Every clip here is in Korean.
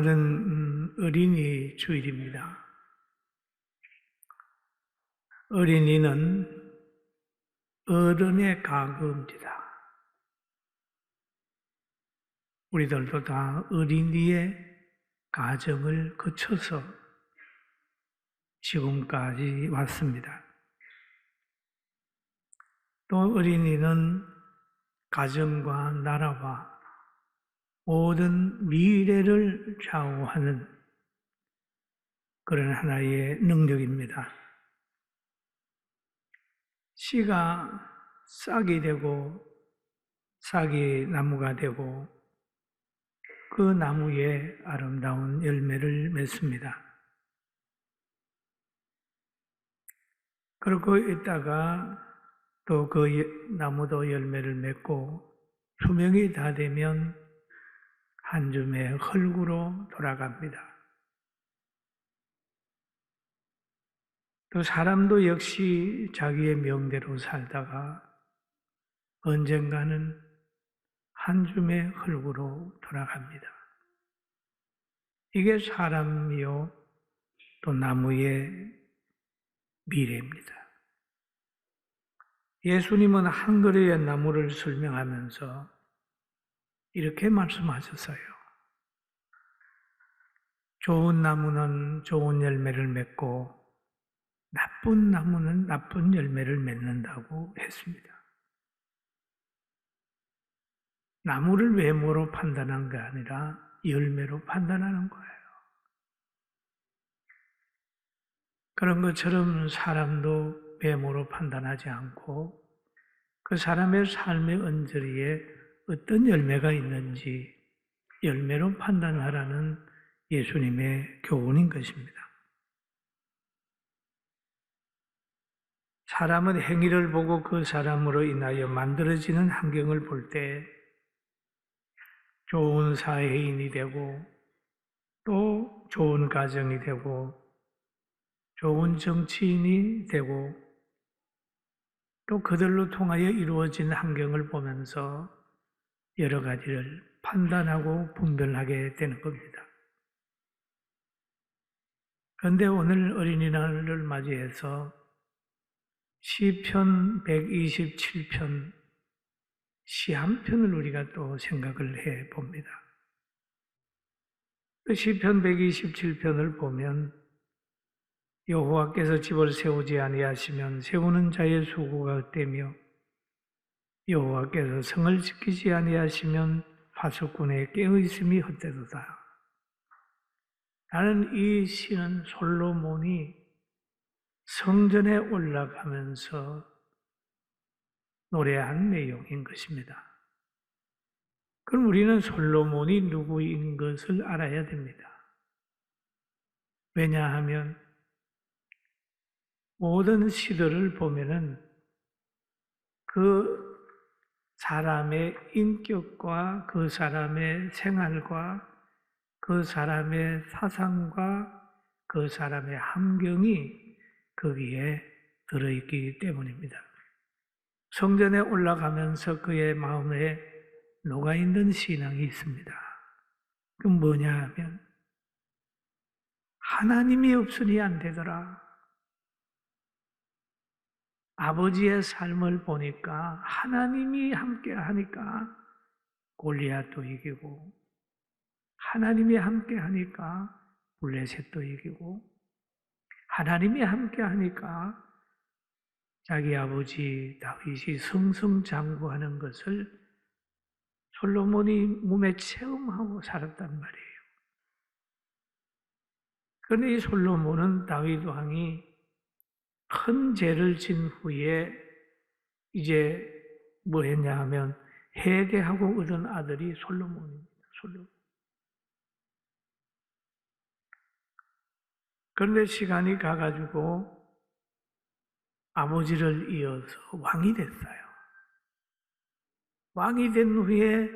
오늘은 어린이 주일입니다. 어린이는 어른의 가구입니다. 우리들도 다 어린이의 가정을 거쳐서 지금까지 왔습니다. 또 어린이는 가정과 나라와 모든 미래를 좌우하는 그런 하나의 능력입니다. 씨가 싹이 되고 싹이 나무가 되고 그 나무에 아름다운 열매를 맺습니다. 그러고 있다가 또 그 나무도 열매를 맺고 수명이 다 되면 한 줌의 흙으로 돌아갑니다. 또 사람도 역시 자기의 명대로 살다가 언젠가는 한 줌의 흙으로 돌아갑니다. 이게 사람이요 또 나무의 미래입니다. 예수님은 한 그루의 나무를 설명하면서 이렇게 말씀하셨어요. 좋은 나무는 좋은 열매를 맺고 나쁜 나무는 나쁜 열매를 맺는다고 했습니다. 나무를 외모로 판단한 게 아니라 열매로 판단하는 거예요. 그런 것처럼 사람도 외모로 판단하지 않고 그 사람의 삶의 언저리에 어떤 열매가 있는지 열매로 판단하라는 예수님의 교훈인 것입니다. 사람은 행위를 보고 그 사람으로 인하여 만들어지는 환경을 볼 때 좋은 사회인이 되고 또 좋은 가정이 되고 좋은 정치인이 되고 또 그들로 통하여 이루어진 환경을 보면서 여러 가지를 판단하고 분별하게 되는 겁니다. 그런데 오늘 어린이날을 맞이해서 시편 127편 시 한 편을 우리가 또 생각을 해 봅니다. 시편 127편을 보면 여호와께서 집을 세우지 아니하시면 세우는 자의 수고가 헛되며 여호와께서 성을 지키지 아니하시면 파수꾼의 깨어있음이 헛되도다. 나는 이 시는 솔로몬이 성전에 올라가면서 노래한 내용인 것입니다. 그럼 우리는 솔로몬이 누구인 것을 알아야 됩니다. 왜냐하면 모든 시들을 보면은 그 사람의 인격과 그 사람의 생활과 그 사람의 사상과 그 사람의 환경이 거기에 들어있기 때문입니다. 성전에 올라가면서 그의 마음에 녹아있는 신앙이 있습니다. 그 뭐냐 하면 하나님이 없으니 안 되더라. 아버지의 삶을 보니까 하나님이 함께 하니까 골리앗도 이기고 하나님이 함께 하니까 블레셋도 이기고 하나님이 함께 하니까 자기 아버지 다윗이 승승장구하는 것을 솔로몬이 몸에 체험하고 살았단 말이에요. 그런데 이 솔로몬은 다윗 왕이 큰 죄를 진 후에 이제 뭐 했냐 하면 회개하고 얻은 아들이 솔로몬입니다. 솔로몬. 그런데 시간이 가가지고 아버지를 이어서 왕이 됐어요. 왕이 된 후에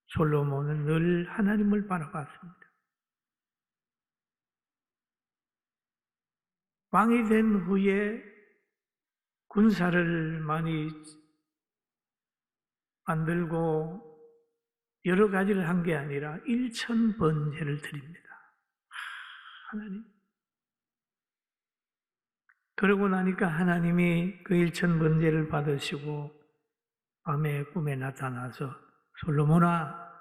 솔로몬은 늘 하나님을 바라봤습니다. 왕이 된 후에 군사를 많이 만들고 여러 가지를 한 게 아니라 1000번제를 드립니다. 하나님. 그러고 나니까 하나님이 그 1000번제를 받으시고 밤에 꿈에 나타나서 솔로몬아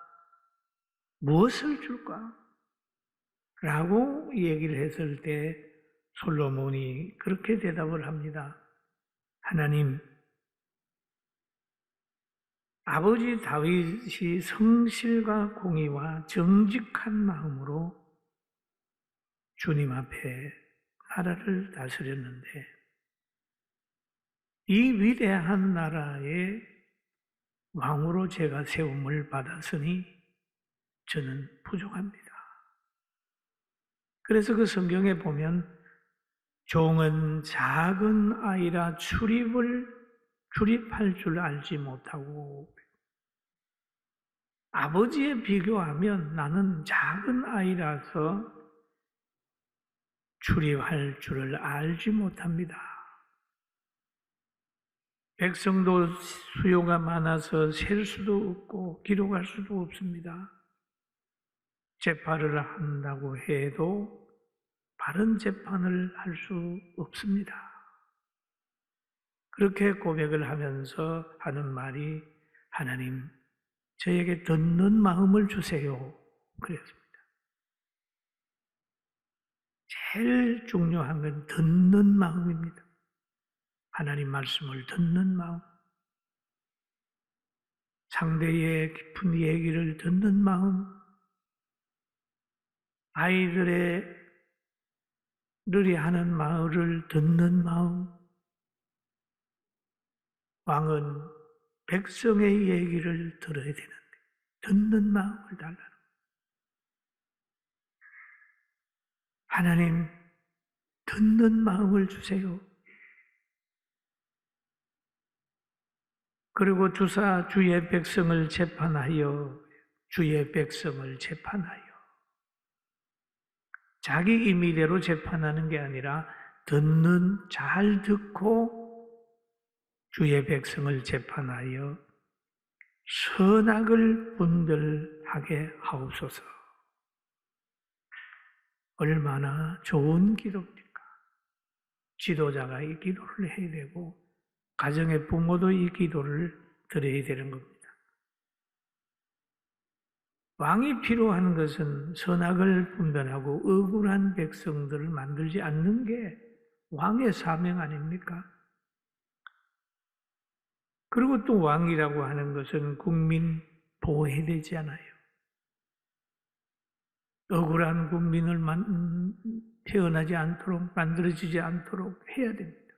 무엇을 줄까? 라고 얘기를 했을 때 솔로몬이 그렇게 대답을 합니다. 하나님, 아버지 다윗이 성실과 공의와 정직한 마음으로 주님 앞에 나라를 다스렸는데 이 위대한 나라의 왕으로 제가 세움을 받았으니 저는 부족합니다. 그래서 그 성경에 보면 종은 작은 아이라 출입할 줄 알지 못하고 아버지에 비교하면 나는 작은 아이라서 출입할 줄을 알지 못합니다. 백성도 수요가 많아서 셀 수도 없고 기록할 수도 없습니다. 재판을 한다고 해도 바른 재판을 할 수 없습니다. 그렇게 고백을 하면서 하는 말이 하나님, 저에게 듣는 마음을 주세요. 그랬습니다. 제일 중요한 건 듣는 마음입니다. 하나님 말씀을 듣는 마음, 상대의 깊은 얘기를 듣는 마음, 아이들의 하는 말을 듣는 마음, 왕은 백성의 얘기를 들어야 되는데 듣는 마음을 달라는 거예요. 하나님, 듣는 마음을 주세요. 그리고 주사 주의 백성을 재판하여 주의 백성을 재판하여 자기 임의대로 재판하는 게 아니라 잘 듣고 주의 백성을 재판하여 선악을 분별하게 하옵소서. 얼마나 좋은 기도입니까? 지도자가 이 기도를 해야 되고 가정의 부모도 이 기도를 드려야 되는 겁니다. 왕이 필요한 것은 선악을 분별하고 억울한 백성들을 만들지 않는 게 왕의 사명 아닙니까? 그리고 또 왕이라고 하는 것은 국민 보호해야 되지 않아요. 억울한 국민을 태어나지 않도록, 만들어지지 않도록 해야 됩니다.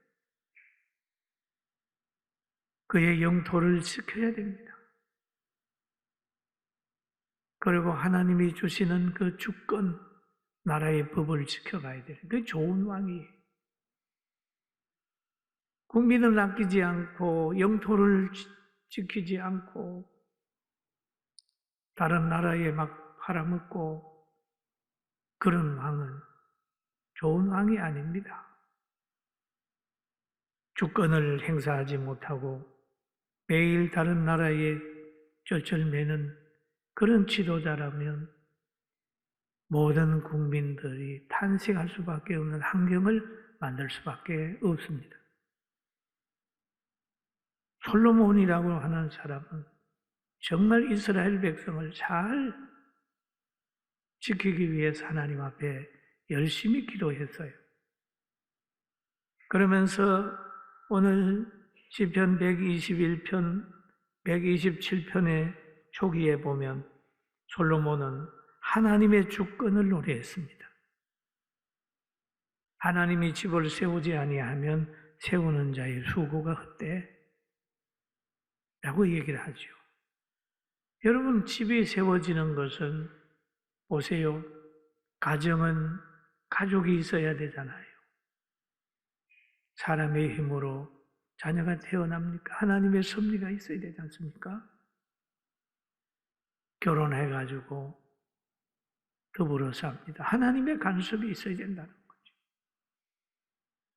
그의 영토를 지켜야 됩니다. 그리고 하나님이 주시는 그 주권, 나라의 법을 지켜가야 돼요. 그게 좋은 왕이에요. 국민을 아끼지 않고 영토를 지키지 않고 다른 나라에 막 팔아먹고 그런 왕은 좋은 왕이 아닙니다. 주권을 행사하지 못하고 매일 다른 나라에 쩔쩔매는 그런 지도자라면 모든 국민들이 탄식할 수밖에 없는 환경을 만들 수밖에 없습니다. 솔로몬이라고 하는 사람은 정말 이스라엘 백성을 잘 지키기 위해서 하나님 앞에 열심히 기도했어요. 그러면서 오늘 시편 121편, 127편의 초기에 보면 솔로몬은 하나님의 주권을 노래했습니다. 하나님이 집을 세우지 아니하면 세우는 자의 수고가 헛돼 라고 얘기를 하죠. 여러분, 집이 세워지는 것은 보세요. 가정은 가족이 있어야 되잖아요. 사람의 힘으로 자녀가 태어납니까? 하나님의 섭리가 있어야 되지 않습니까? 결혼해가지고 더불어 삽니다. 하나님의 간섭이 있어야 된다는 거죠.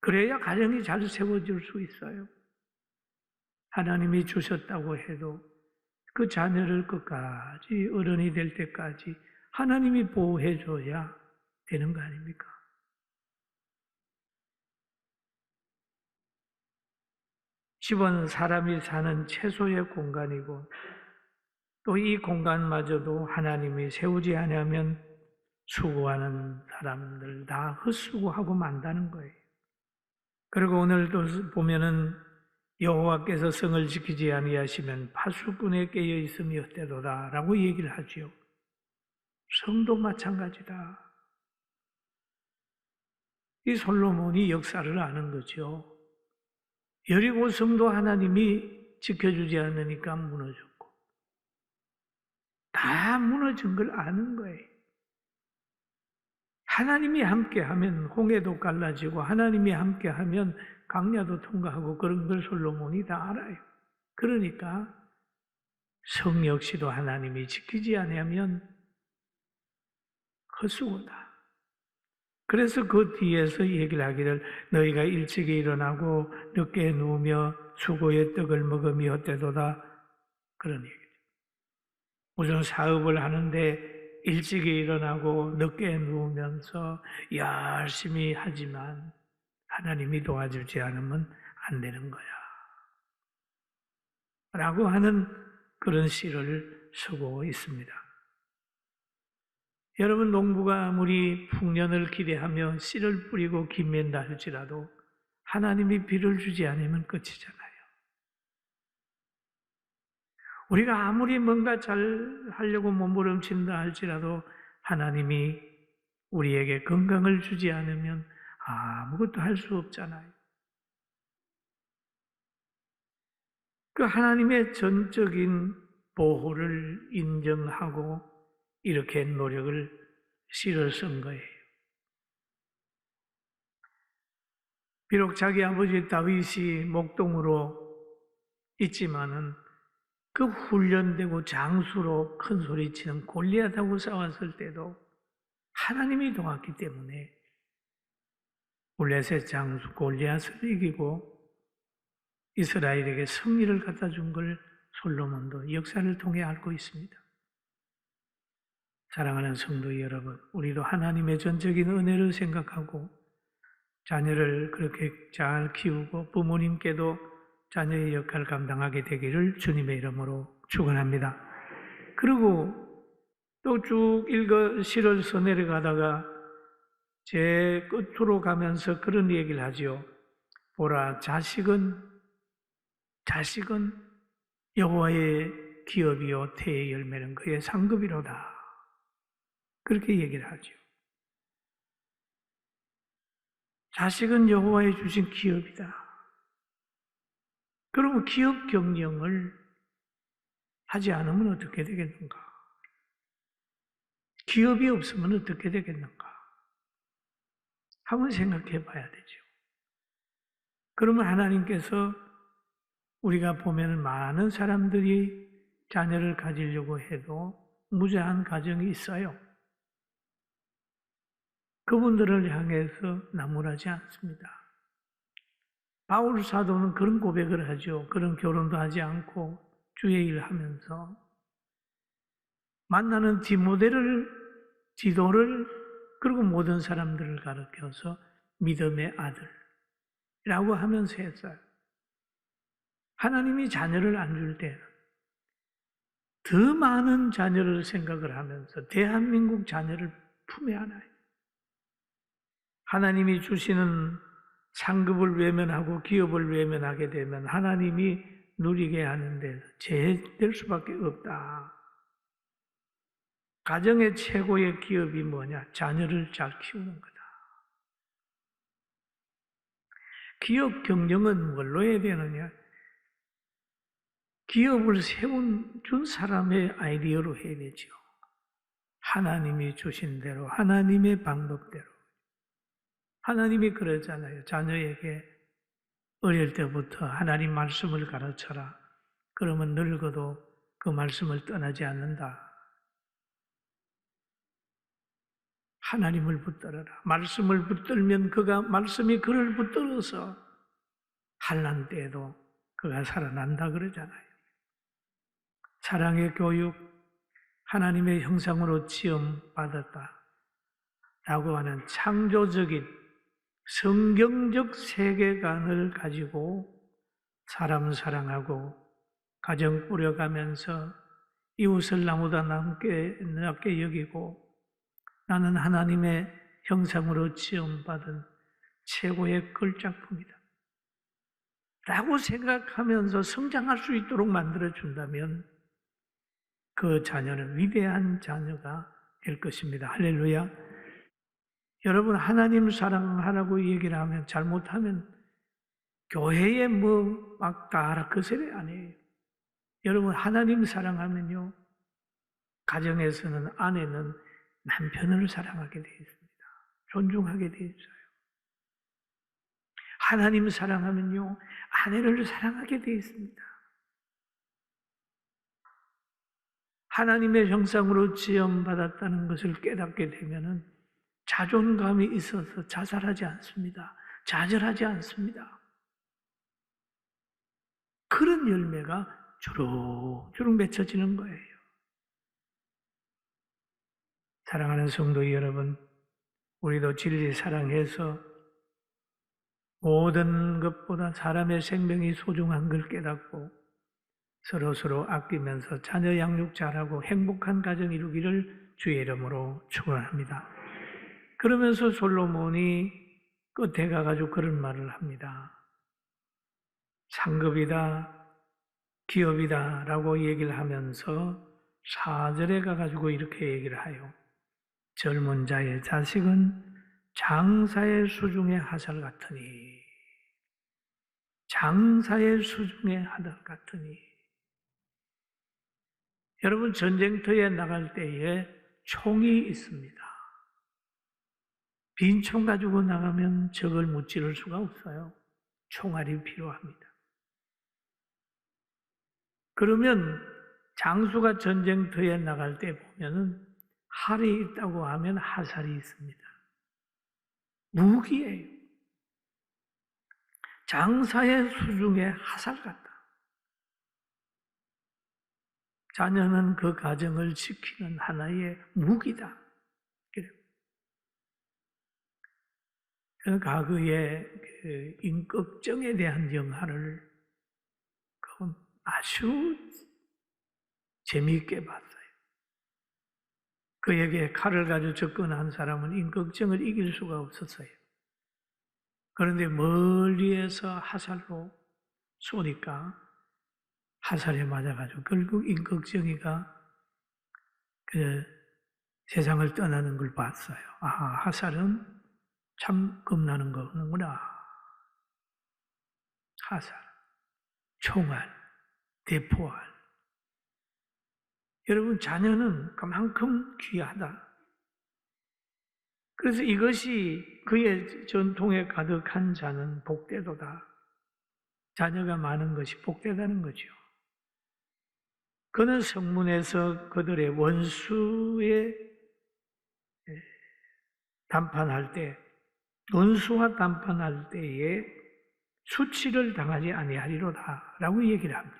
그래야 가정이 잘 세워질 수 있어요. 하나님이 주셨다고 해도 그 자녀를 끝까지 어른이 될 때까지 하나님이 보호해 줘야 되는 거 아닙니까? 집은 사람이 사는 최소의 공간이고 또 이 공간마저도 하나님이 세우지 않으면 수고하는 사람들 다 헛수고하고 만다는 거예요. 그리고 오늘도 보면은 여호와께서 성을 지키지 아니하시면 파수꾼에 깨어 있음이 헛되도다라고 얘기를 하지요. 성도 마찬가지다. 이 솔로몬이 역사를 아는 거죠. 여리고 성도 하나님이 지켜주지 않으니까 무너졌고 다 무너진 걸 아는 거예요. 하나님이 함께하면 홍해도 갈라지고 하나님이 함께하면 강야도 통과하고 그런 걸 솔로몬이 다 알아요. 그러니까 성 역시도 하나님이 지키지 않으면 헛수고다. 그래서 그 뒤에서 얘기를 하기를 너희가 일찍이 일어나고 늦게 누우며 수고의 떡을 먹으며 헛되도다. 그런 얘기죠. 무슨 사업을 하는데 일찍이 일어나고 늦게 누우면서 열심히 하지만 하나님이 도와주지 않으면 안 되는 거야. 라고 하는 그런 시를 쓰고 있습니다. 여러분, 농부가 아무리 풍년을 기대하며 씨를 뿌리고 김맨다 할지라도 하나님이 비를 주지 않으면 끝이잖아요. 우리가 아무리 뭔가 잘 하려고 몸부림친다 할지라도 하나님이 우리에게 건강을 주지 않으면 아무것도 할 수 없잖아요. 그 하나님의 전적인 보호를 인정하고 이렇게 노력을 씨를 쓴 거예요. 비록 자기 아버지 다윗이 목동으로 있지만은 그 훈련되고 장수로 큰 소리치는 골리앗하고 싸웠을 때도 하나님이 도왔기 때문에 블레셋 장수 골리앗을 이기고 이스라엘에게 승리를 갖다 준 걸 솔로몬도 역사를 통해 알고 있습니다. 사랑하는 성도 여러분, 우리도 하나님의 전적인 은혜를 생각하고 자녀를 그렇게 잘 키우고 부모님께도 자녀의 역할을 감당하게 되기를 주님의 이름으로 축원합니다. 그리고 또 쭉 시를 써 내려가다가 제 끝으로 가면서 그런 얘기를 하죠. 보라, 자식은 여호와의 기업이요 태의 열매는 그의 상급이로다. 그렇게 얘기를 하죠. 자식은 여호와의 주신 기업이다. 그러면 기업 경영을 하지 않으면 어떻게 되겠는가? 기업이 없으면 어떻게 되겠는가? 한번 생각해 봐야 되죠. 그러면 하나님께서 우리가 보면 많은 사람들이 자녀를 가지려고 해도 무자한 가정이 있어요. 그분들을 향해서 나무라지 않습니다. 바울 사도는 그런 고백을 하죠. 그런 결혼도 하지 않고 주의 일을 하면서 만나는 디도를 그리고 모든 사람들을 가르쳐서 믿음의 아들이라고 하면서 했어요. 하나님이 자녀를 안 줄 때는 더 많은 자녀를 생각을 하면서 대한민국 자녀를 품에 안아요. 하나님이 주시는 상급을 외면하고 기업을 외면하게 되면 하나님이 누리게 하는데 제될 수밖에 없다. 가정의 최고의 기업이 뭐냐? 자녀를 잘 키우는 거다. 기업 경영은 뭘로 해야 되느냐? 기업을 준 사람의 아이디어로 해야 되죠. 하나님이 주신 대로, 하나님의 방법대로. 하나님이 그러잖아요. 자녀에게 어릴 때부터 하나님 말씀을 가르쳐라. 그러면 늙어도 그 말씀을 떠나지 않는다. 하나님을 붙들어라. 말씀을 붙들면 말씀이 그를 붙들어서 환난 때에도 그가 살아난다 그러잖아요. 사랑의 교육, 하나님의 형상으로 지음받았다 라고 하는 창조적인 성경적 세계관을 가지고 사람 사랑하고 가정 꾸려가면서 이웃을 나보다 낮게 여기고 나는 하나님의 형상으로 지음받은 최고의 걸작품이다 라고 생각하면서 성장할 수 있도록 만들어준다면 그 자녀는 위대한 자녀가 될 것입니다. 할렐루야. 여러분, 하나님 사랑하라고 얘기를 하면 잘못하면 교회에 막 따라 그 세례 아니에요. 여러분, 하나님 사랑하면요, 가정에서는 아내는 남편을 사랑하게 되어 있습니다. 존중하게 되어 있어요. 하나님 사랑하면요, 아내를 사랑하게 되어 있습니다. 하나님의 형상으로 지음받았다는 것을 깨닫게 되면은 자존감이 있어서 자살하지 않습니다. 좌절하지 않습니다. 그런 열매가 주룩주룩 맺혀지는 거예요. 사랑하는 성도 여러분, 우리도 진리 사랑해서 모든 것보다 사람의 생명이 소중한 걸 깨닫고 서로 아끼면서 자녀 양육 잘하고 행복한 가정 이루기를 주의 이름으로 축원합니다. 그러면서 솔로몬이 끝에 가가지고 그런 말을 합니다. 상급이다, 기업이다 라고 얘기를 하면서 4절에 가가지고 이렇게 얘기를 해요. 젊은 자의 자식은 장사의 수중의 하살 같으니, 장사의 수중의 하살 같으니. 여러분, 전쟁터에 나갈 때에 총이 있습니다. 빈 총 가지고 나가면 적을 무찌를 수가 없어요. 총알이 필요합니다. 그러면 장수가 전쟁터에 나갈 때 보면은 활이 있다고 하면 하살이 있습니다. 무기예요. 장사의 수중에 하살 같다. 자녀는 그 가정을 지키는 하나의 무기다. 그래요. 과거의 그 임꺽정에 대한 영화를 아주 재미있게 봤어요. 그에게 칼을 가지고 접근한 사람은 임꺽정을 이길 수가 없었어요. 그런데 멀리에서 화살로 쏘니까 화살에 맞아가지고 결국 임꺽정이가 그 세상을 떠나는 걸 봤어요. 아, 화살은 참 겁나는 거구나. 화살, 총알, 대포알. 여러분, 자녀는 그만큼 귀하다. 그래서 이것이 그의 전통에 가득한 자는 복되도다. 자녀가 많은 것이 복되다는 거죠. 그는 성문에서 그들의 원수의 담판할 때, 원수와 담판할 때에 수치를 당하지 아니하리로다 라고 얘기를 합니다.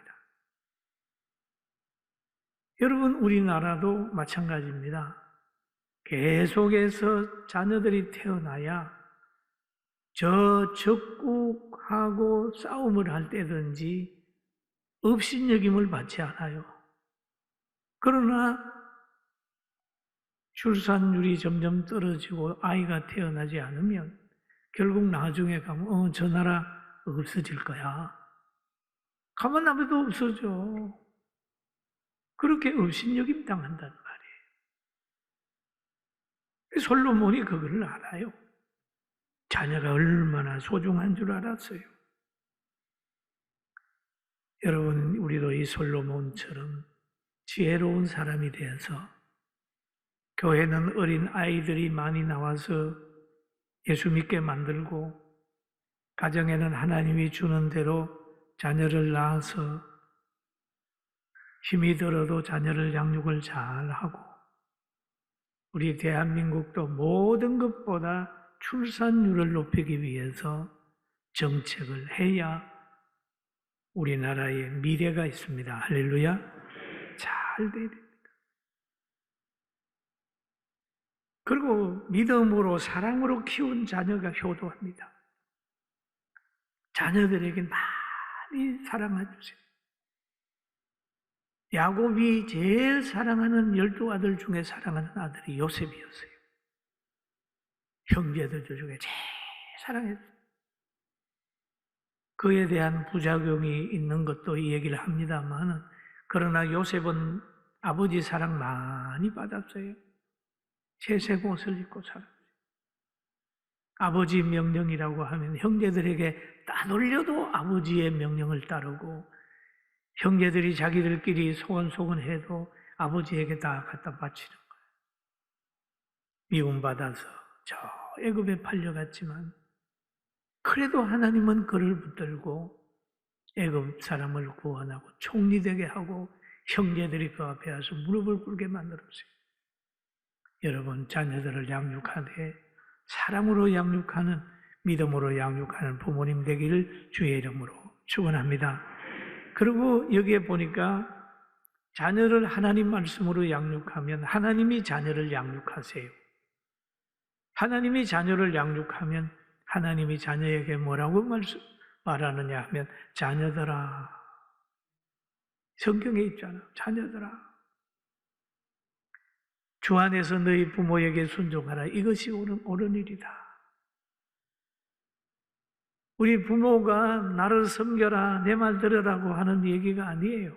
여러분, 우리나라도 마찬가지입니다. 계속해서 자녀들이 태어나야 저 적국하고 싸움을 할 때든지 업신여김을 받지 않아요. 그러나 출산율이 점점 떨어지고 아이가 태어나지 않으면 결국 나중에 가면 저 나라 없어질 거야. 가만 놔둬도 없어져. 그렇게 업신여김 당한단 말이에요. 솔로몬이 그걸 알아요. 자녀가 얼마나 소중한 줄 알았어요. 여러분, 우리도 이 솔로몬처럼 지혜로운 사람이 되어서 교회는 어린 아이들이 많이 나와서 예수 믿게 만들고 가정에는 하나님이 주는 대로 자녀를 낳아서 힘이 들어도 자녀를 양육을 잘하고 우리 대한민국도 모든 것보다 출산율을 높이기 위해서 정책을 해야 우리나라에 미래가 있습니다. 할렐루야. 잘 돼야 됩니다. 그리고 믿음으로 사랑으로 키운 자녀가 효도합니다. 자녀들에게 많이 사랑해주세요. 야곱이 제일 사랑하는 12아들 중에 사랑하는 아들이 요셉이었어요. 형제들 중에 제일 사랑했어요. 그에 대한 부작용이 있는 것도 얘기를 합니다만, 그러나 요셉은 아버지 사랑 많이 받았어요. 채색 옷을 입고 살았어요. 아버지 명령이라고 하면 형제들에게 따돌려도 아버지의 명령을 따르고, 형제들이 자기들끼리 소원소원해도 아버지에게 다 갖다 바치는 거예요. 미움받아서 저 애굽에 팔려갔지만 그래도 하나님은 그를 붙들고 애굽 사람을 구원하고 총리되게 하고 형제들이 그 앞에 와서 무릎을 꿇게 만들었어요. 여러분, 자녀들을 양육하되 사랑으로 양육하는, 믿음으로 양육하는 부모님 되기를 주의 이름으로 축원합니다. 그리고 여기에 보니까 자녀를 하나님 말씀으로 양육하면 하나님이 자녀를 양육하세요. 하나님이 자녀를 양육하면 하나님이 자녀에게 뭐라고 말하느냐 하면, 자녀들아. 성경에 있잖아. 자녀들아. 주 안에서 너희 부모에게 순종하라. 이것이 옳은 일이다. 우리 부모가 나를 섬겨라, 내 말 들으라고 하는 얘기가 아니에요.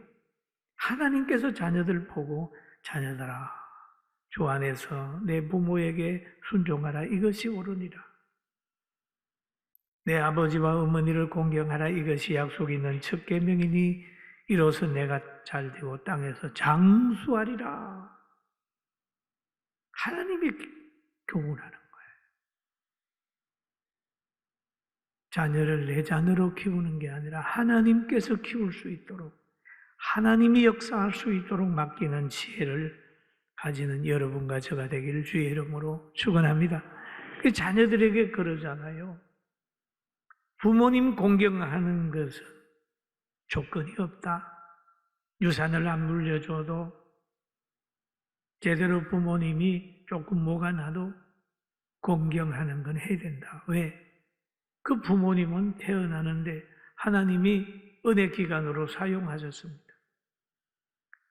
하나님께서 자녀들 보고, 자녀들아, 주 안에서 내 부모에게 순종하라. 이것이 옳으니라. 내 아버지와 어머니를 공경하라. 이것이 약속 있는 첫 계명이니 이로써 내가 잘되고 땅에서 장수하리라. 하나님이 교훈하는 거예요. 자녀를 내 자녀로 키우는 게 아니라 하나님께서 키울 수 있도록, 하나님이 역사할 수 있도록 맡기는 지혜를 가지는 여러분과 저가 되기를 주의 이름으로 축원합니다. 그 자녀들에게 그러잖아요. 부모님 공경하는 것은 조건이 없다. 유산을 안 물려줘도 제대로 부모님이 조금 뭐가 나도 공경하는 건 해야 된다. 왜? 그 부모님은 태어나는데 하나님이 은혜 기간으로 사용하셨습니다.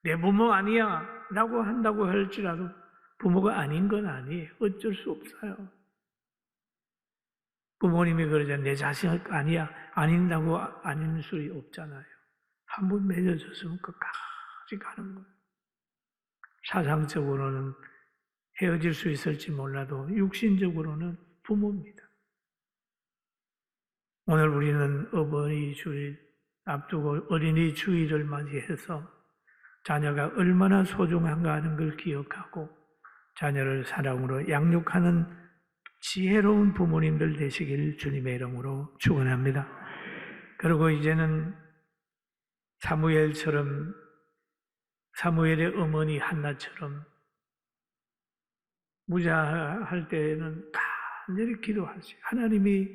내 부모 아니야 라고 한다고 할지라도 부모가 아닌 건 아니에요. 어쩔 수 없어요. 부모님이 그러잖아요. 내 자식 아니야. 아닌다고 아닐 수 없잖아요. 한번 맺어졌으면 끝까지 가는 거예요. 사상적으로는 헤어질 수 있을지 몰라도 육신적으로는 부모입니다. 오늘 우리는 어버이 주일 앞두고 어린이 주일을 맞이해서 자녀가 얼마나 소중한가 하는 걸 기억하고 자녀를 사랑으로 양육하는 지혜로운 부모님들 되시길 주님의 이름으로 축원합니다. 그리고 이제는 사무엘의 어머니 한나처럼 무자할 때는 간절히 기도하세요. 하나님이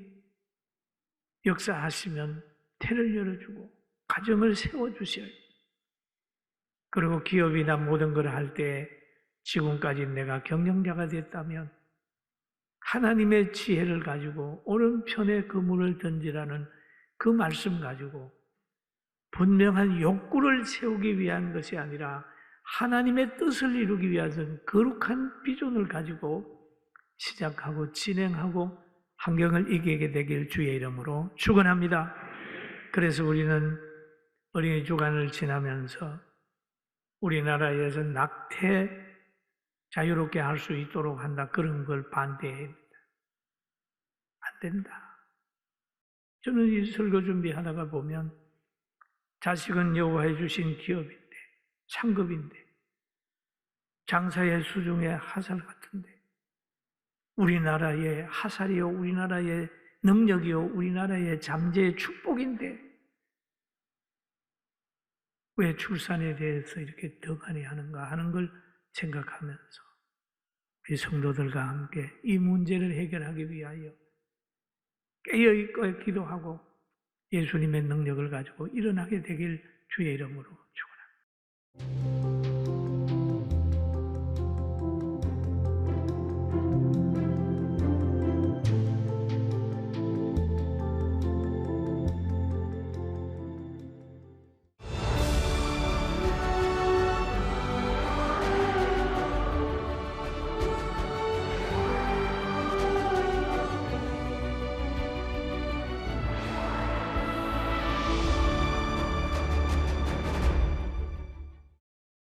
역사하시면 태를 열어주고 가정을 세워주셔요. 그리고 기업이나 모든 걸 할 때 지금까지 내가 경영자가 됐다면 하나님의 지혜를 가지고 오른편에 그물을 던지라는 그 말씀 가지고 분명한 욕구를 채우기 위한 것이 아니라 하나님의 뜻을 이루기 위해서는 거룩한 비전을 가지고 시작하고 진행하고 환경을 이기게 되길 주의 이름으로 축원합니다. 그래서 우리는 어린이 주간을 지나면서 우리나라에서 낙태 자유롭게 할 수 있도록 한다, 그런 걸 반대합니다. 안 된다. 저는 이 설교 준비하다가 보면 자식은 여호와의 주신 기업인데, 상급인데, 장사의 수중의 하살 같은데, 우리나라의 하살이요, 우리나라의 능력이요, 우리나라의 잠재의 축복인데 왜 출산에 대해서 이렇게 덕하니 하는가 하는 걸 생각하면서 우리 성도들과 함께 이 문제를 해결하기 위하여 깨어있고 기도하고 예수님의 능력을 가지고 일어나게 되길 주의 이름으로